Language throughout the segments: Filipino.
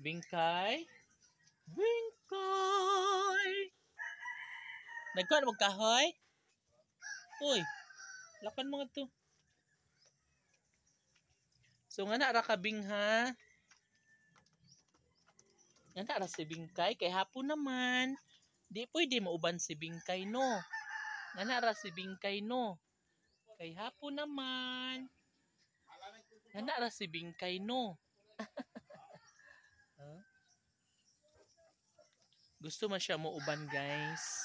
Bingkay. Bingkay. Nagkuhan mo kahoy? Uy, lakan mo nga to. So nga na ra ka Bingha. Nga na ra si Bingkay kay hapon naman. Di pwede mauban si Bingkay no. Nga na ra si Bingkay no. Kay hapon naman. Nga na ra si Bingkay no. Huh? Gusto man siya mauban guys.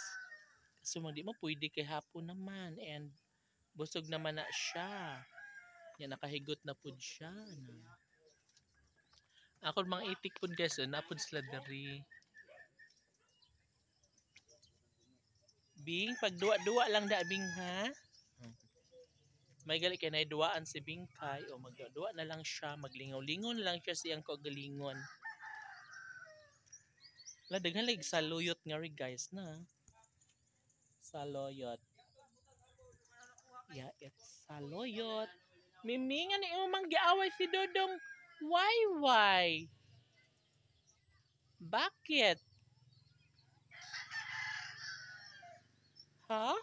Kaso di mo pwede kay hapon naman. And busog naman na siya. Yan nakahigot na pud siya na. Ako mga itik pud guys, napud sila diri. Bing, pag duwa-duwa lang da Bing ha. May gali kay naiduaan si Bingkay o magduwa na lang siya, maglingaw-lingon lang siya siyang kagalingon. La daghan lig saluyot nga ri guys na. Saluyot. Yeah, it's saluyot. Mimi nga ni umang giaway si Dodong. Why? Bakit? Ha?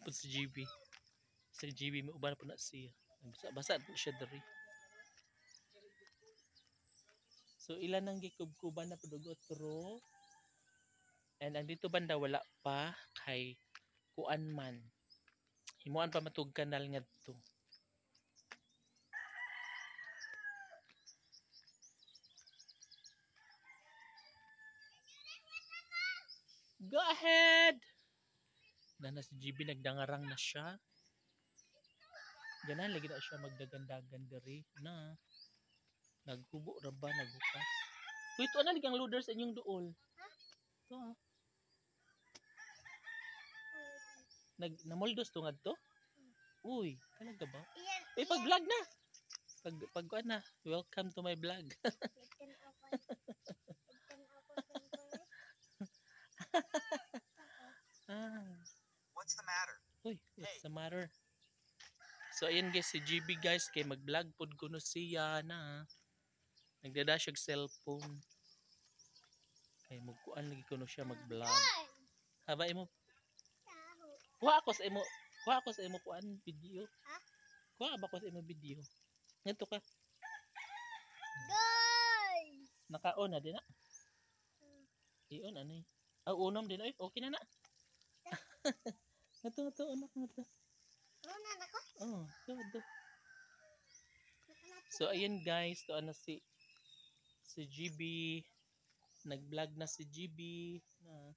Pud si GB. Si GB may uban po na siya. Basa siya diri. So ilan nang gikubkuban na pud otro. And andito banda wala pa kay kuan man. Himuan pa matug kanal ngadto. Go ahead. Na si GB nagdangarang na siya. Ganan lagi na siya magdagandagan diri na. Naghubo ra ba naghukas. Uy, ito na ligang loader sa inyong duol. Ito ha. Namoldos to nga to? Uy, talaga ba? Eh, pag-vlog na. Pag na. Welcome to my vlog. What's the matter? Uy, what's the matter? So, ayan guys, si GB guys, kay mag-vlog pod ko no siya na. Nagdada siya cellphone. Kay magkuan lagi ko no siya mag-vlog. Haba imo. Kuha ako sa imo kuan video. Ha? Kuha ba ko sa imo video? Ngadto ka. Guys! Naka-on na din na. I-on ano eh. Unom din ay okay na na. Ngadto unak ngadto. Una na ko? Oh, todo. So ayan guys, to ano si GB. Nag-vlog na si GB na.